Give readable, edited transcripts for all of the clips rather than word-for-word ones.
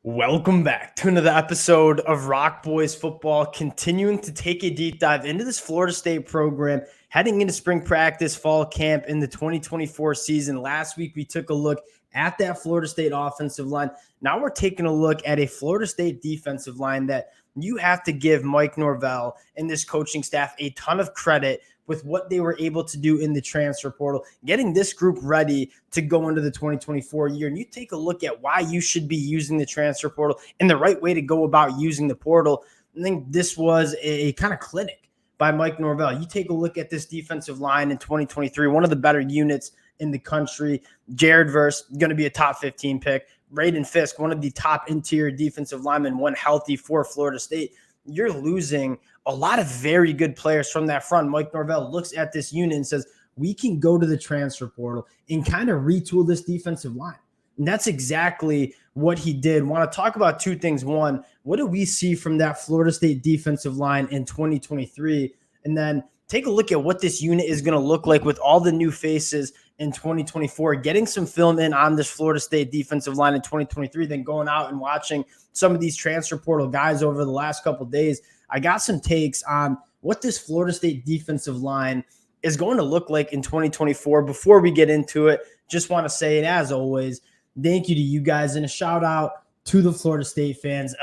Welcome back to another episode of Rock Boys Football, continuing to take a deep dive into this Florida State program, heading into spring practice, fall camp in the 2024 season. Last week, we took a look at that Florida State offensive line. Now we're taking a look at a Florida State defensive line that you have to give Mike Norvell and this coaching staff a ton of credit with what they were able to do in the transfer portal, getting this group ready to go into the 2024 year. And you take a look at why you should be using the transfer portal and the right way to go about using the portal. I think this was a kind of clinic by Mike Norvell. You take a look at this defensive line in 2023, one of the better units in the country. Jared Verse, going to be a top 15 pick. Braden Fisk, one of the top interior defensive linemen when healthy for Florida State. You're losing a lot of very good players from that front. Mike Norvell looks at this unit and says, we can go to the transfer portal and kind of retool this defensive line. And that's exactly what he did. Want to talk about two things. One, what do we see from that Florida State defensive line in 2023? And then take a look at what this unit is going to look like with all the new faces in 2024, getting some film in on this Florida State defensive line in 2023, then going out and watching some of these transfer portal guys over the last couple of days. I got some takes on what this Florida State defensive line is going to look like in 2024. Before we get into it, just want to say, and as always, thank you to you guys and a shout out to the Florida State fans.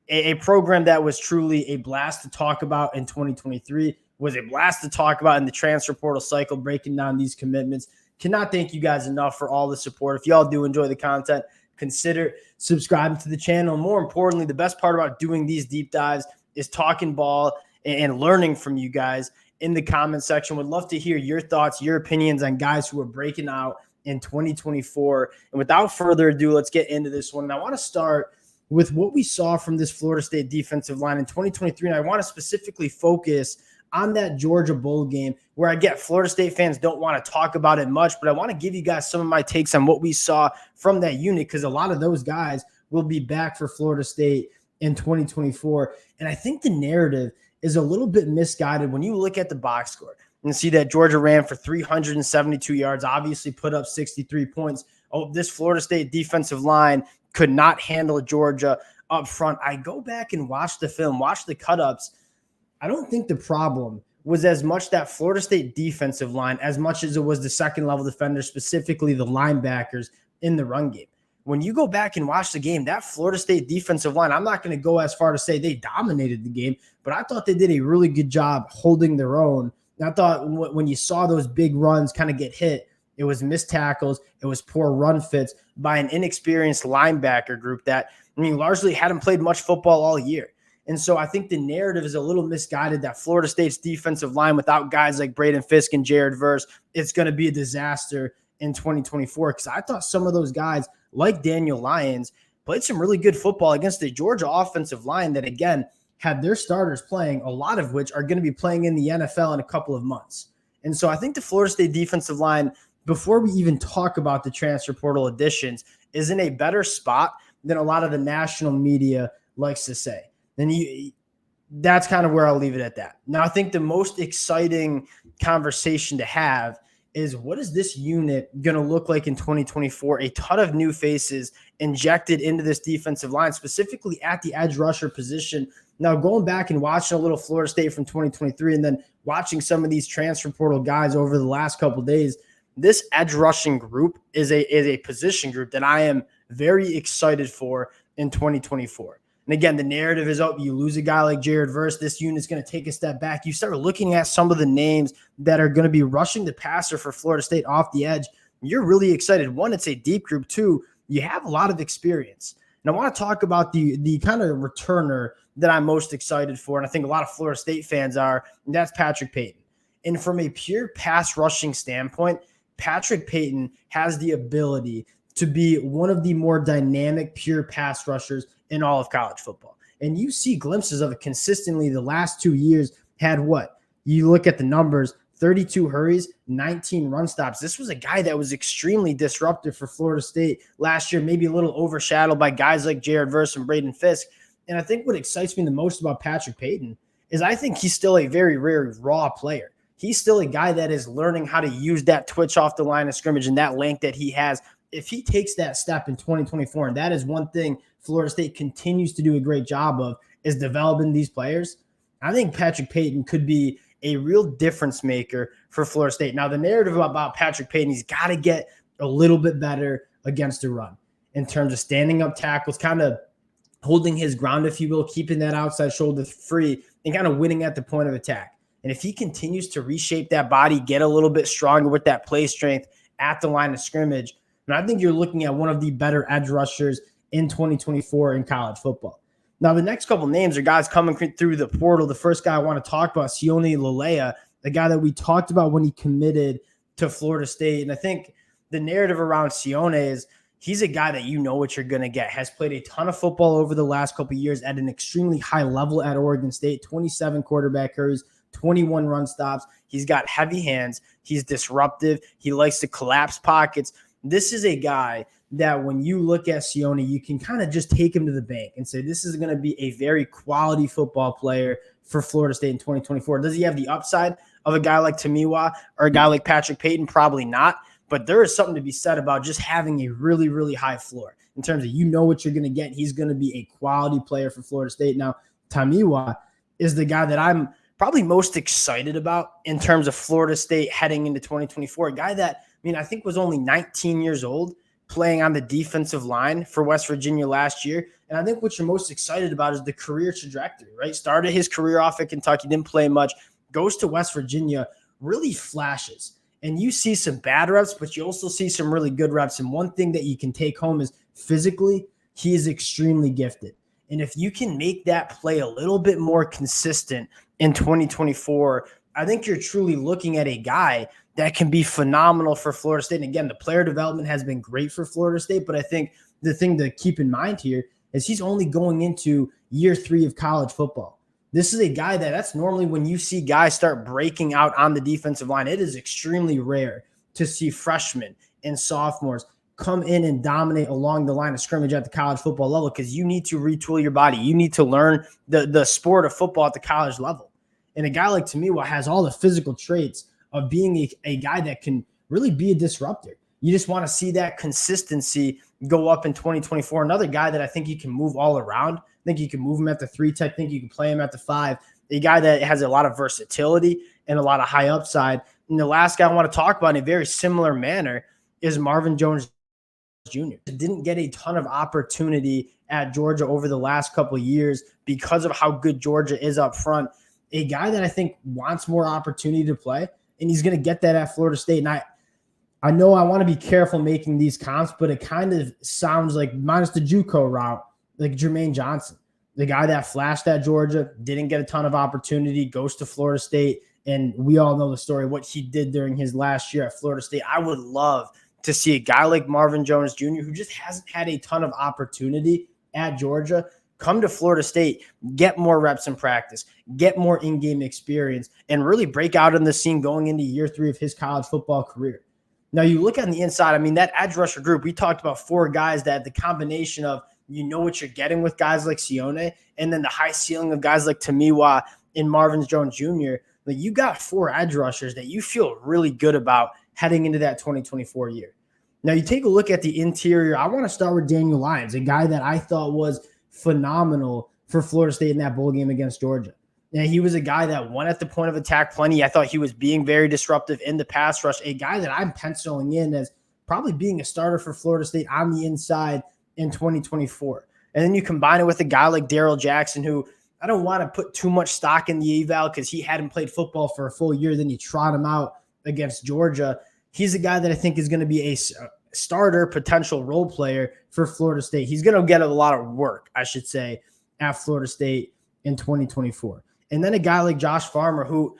A program that was truly a blast to talk about in 2023, was a blast to talk about in the transfer portal cycle, breaking down these commitments. Cannot thank you guys enough for all the support. If y'all do enjoy the content, consider subscribing to the channel. More importantly, the best part about doing these deep dives is talking ball and learning from you guys in the comment section. Would love to hear your thoughts, your opinions on guys who are breaking out in 2024. And without further ado, let's get into this one. And I want to start with what we saw from this Florida State defensive line in 2023. And I want to specifically focus on that Georgia Bowl game, where I get Florida State fans don't want to talk about it much, but I want to give you guys some of my takes on what we saw from that unit, because a lot of those guys will be back for Florida State in 2024. And I think the narrative is a little bit misguided when you look at the box score and see that Georgia ran for 372 yards, obviously put up 63 points. Oh, this Florida State defensive line could not handle Georgia up front. I go back and watch the film, watch the cut-ups. I don't think the problem was as much that Florida State defensive line as much as it was the second-level defenders, specifically the linebackers in the run game. When you go back and watch the game, that Florida State defensive line, I'm not going to go as far to say they dominated the game, but I thought they did a really good job holding their own. And I thought when you saw those big runs kind of get hit, it was missed tackles, it was poor run fits by an inexperienced linebacker group that, largely hadn't played much football all year. And so I think the narrative is a little misguided that Florida State's defensive line, without guys like Braden Fisk and Jared Verse, it's going to be a disaster in 2024. Because I thought some of those guys, like Daniel Lyons, played some really good football against the Georgia offensive line that, again, had their starters playing, a lot of which are going to be playing in the NFL in a couple of months. And so I think the Florida State defensive line, before we even talk about the transfer portal additions, is in a better spot than a lot of the national media likes to say. And that's kind of where I'll leave it at that. Now, I think the most exciting conversation to have is, what is this unit going to look like in 2024? A ton of new faces injected into this defensive line, specifically at the edge rusher position. Now, going back and watching a little Florida State from 2023 and then watching some of these transfer portal guys over the last couple of days, this edge rushing group is a position group that I am very excited for in 2024. And again, the narrative is, oh, you lose a guy like Jared Verse, this unit's going to take a step back. You start looking at some of the names that are going to be rushing the passer for Florida State off the edge. You're really excited. One, it's a deep group. Two, you have a lot of experience. And I want to talk about the kind of returner that I'm most excited for, and I think a lot of Florida State fans are, and that's Patrick Payton. And from a pure pass rushing standpoint, Patrick Payton has the ability to be one of the more dynamic pure pass rushers in all of college football. And you see glimpses of it consistently the last 2 years. Had what? You look at the numbers, 32 hurries, 19 run stops. This was a guy that was extremely disruptive for Florida State last year, maybe a little overshadowed by guys like Jared Verse and Braden Fisk. And I think what excites me the most about Patrick Payton is I think he's still a very, very raw player. He's still a guy that is learning how to use that twitch off the line of scrimmage and that length that he has if he takes that step in 2024, and that is one thing Florida State continues to do a great job of, is developing these players, I think Patrick Payton could be a real difference maker for Florida State. Now, the narrative about Patrick Payton, he's got to get a little bit better against the run in terms of standing up tackles, kind of holding his ground, if you will, keeping that outside shoulder free, and kind of winning at the point of attack. And if he continues to reshape that body, get a little bit stronger with that play strength at the line of scrimmage, and I think you're looking at one of the better edge rushers in 2024 in college football. Now, the next couple names are guys coming through the portal. The first guy I want to talk about, Sione Lelea, the guy that we talked about when he committed to Florida State. And I think the narrative around Sione is he's a guy that you know what you're going to get, has played a ton of football over the last couple of years at an extremely high level at Oregon State, 27 quarterback hurries, 21 run stops. He's got heavy hands. He's disruptive. He likes to collapse pockets. This is a guy that when you look at Sione, you can kind of just take him to the bank and say, this is going to be a very quality football player for Florida State in 2024. Does he have the upside of a guy like Tamiwa or a guy like Patrick Payton? Probably not. But there is something to be said about just having a really, really high floor in terms of you know what you're going to get. He's going to be a quality player for Florida State. Now, Tamiwa is the guy that I'm probably most excited about in terms of Florida State heading into 2024. A guy that, I think was only 19 years old, playing on the defensive line for West Virginia last year. And I think what you're most excited about is the career trajectory, right? Started his career off at Kentucky, didn't play much, goes to West Virginia, really flashes. And you see some bad reps, but you also see some really good reps. And one thing that you can take home is physically, he is extremely gifted. And if you can make that play a little bit more consistent in 2024, I think you're truly looking at a guy that can be phenomenal for Florida State. And again, the player development has been great for Florida State, but I think the thing to keep in mind here is he's only going into year 3 of college football. This is a guy that's normally when you see guys start breaking out on the defensive line, it is extremely rare to see freshmen and sophomores come in and dominate along the line of scrimmage at the college football level, because you need to retool your body. You need to learn the sport of football at the college level. And a guy like Tamiwa has all the physical traits of being a guy that can really be a disruptor. You just want to see that consistency go up in 2024. Another guy that I think you can move all around. I think you can move him at the 3 tech. I think you can play him at the 5. A guy that has a lot of versatility and a lot of high upside. And the last guy I want to talk about in a very similar manner is Marvin Jones Jr. Didn't get a ton of opportunity at Georgia over the last couple of years because of how good Georgia is up front. A guy that I think wants more opportunity to play, and he's going to get that at Florida State. And I know I want to be careful making these comps, but it kind of sounds like, minus the JUCO route, like Jermaine Johnson, the guy that flashed at Georgia, didn't get a ton of opportunity, goes to Florida State, and we all know the story, what he did during his last year at Florida State. I would love to see a guy like Marvin Jones Jr., who just hasn't had a ton of opportunity at Georgia, come to Florida State, get more reps in practice, get more in-game experience, and really break out in the scene going into year 3 of his college football career. Now, you look on the inside, that edge rusher group, we talked about 4 guys that the combination of you know what you're getting with guys like Sione, and then the high ceiling of guys like Tamiwa and Marvin Jones Jr., like you got 4 edge rushers that you feel really good about heading into that 2024 year. Now, you take a look at the interior. I want to start with Daniel Lyons, a guy that I thought was phenomenal for Florida State in that bowl game against Georgia. Now, he was a guy that won at the point of attack plenty. I thought he was being very disruptive in the pass rush, a guy that I'm penciling in as probably being a starter for Florida State on the inside in 2024. And then you combine it with a guy like Darrell Jackson, who I don't want to put too much stock in the eval because he hadn't played football for a full year. Then you trot him out against Georgia. He's a guy that I think is going to be a starter, potential role player for Florida State. He's going to get a lot of work, I should say, at Florida State in 2024. And then a guy like Josh Farmer, who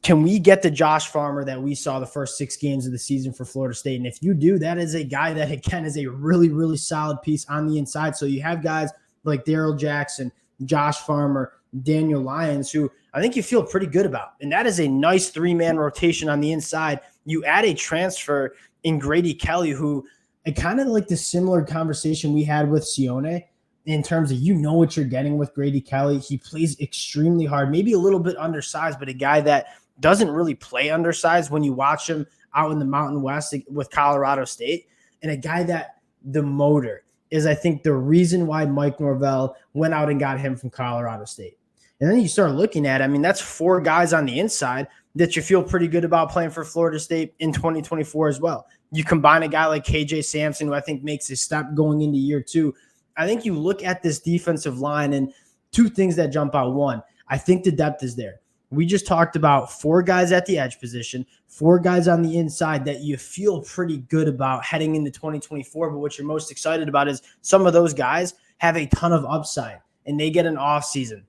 can we get the Josh Farmer that we saw the first 6 games of the season for Florida State? And if you do, that is a guy that, again, is a really, really solid piece on the inside. So you have guys like Darrell Jackson, Josh Farmer, Daniel Lyons, who I think you feel pretty good about. And that is a nice 3-man rotation on the inside. You add a transfer in Grady Kelly, who I kind of like the similar conversation we had with Sione in terms of you know what you're getting with Grady Kelly. He plays extremely hard, maybe a little bit undersized, but a guy that doesn't really play undersized when you watch him out in the Mountain West with Colorado State. and a guy that the motor is, I think, the reason why Mike Norvell went out and got him from Colorado State. And then you start looking at, I mean, that's 4 guys on the inside that you feel pretty good about playing for Florida State in 2024 as well. You combine a guy like KJ Sampson, who I think makes a step going into year 2. I think you look at this defensive line and 2 things that jump out. One, I think the depth is there. We just talked about 4 guys at the edge position, 4 guys on the inside that you feel pretty good about heading into 2024. But what you're most excited about is some of those guys have a ton of upside and they get an off season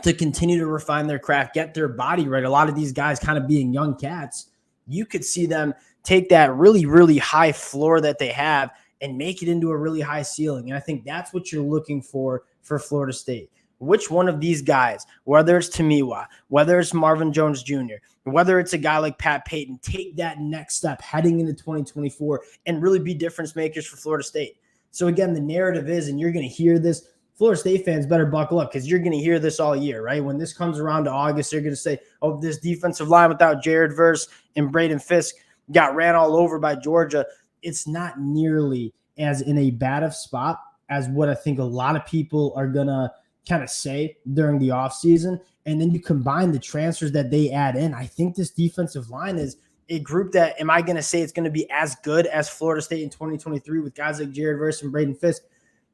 to continue to refine their craft, get their body right. A lot of these guys kind of being young cats, you could see them take that really, really high floor that they have and make it into a really high ceiling. And I think that's what you're looking for Florida State. Which one of these guys, whether it's Tamiwa, whether it's Marvin Jones Jr., whether it's a guy like Pat Payton, take that next step heading into 2024 and really be difference makers for Florida State. So again, the narrative is, and you're going to hear this, Florida State fans better buckle up because you're going to hear this all year, right? When this comes around to August, they're going to say, oh, this defensive line without Jared Verse and Braden Fisk got ran all over by Georgia. It's not nearly as in a bad of spot as what I think a lot of people are going to kind of say during the offseason. And then you combine the transfers that they add in. I think this defensive line is a group that, am I going to say it's going to be as good as Florida State in 2023 with guys like Jared Verse and Braden Fisk?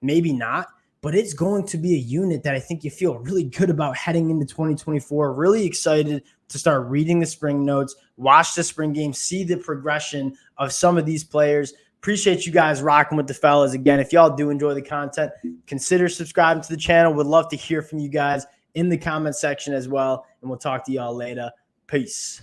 Maybe not. But it's going to be a unit that I think you feel really good about heading into 2024. Really excited to start reading the spring notes, watch the spring game, see the progression of some of these players. Appreciate you guys rocking with the fellas. Again, if y'all do enjoy the content, consider subscribing to the channel. Would love to hear from you guys in the comment section as well. And we'll talk to y'all later. Peace.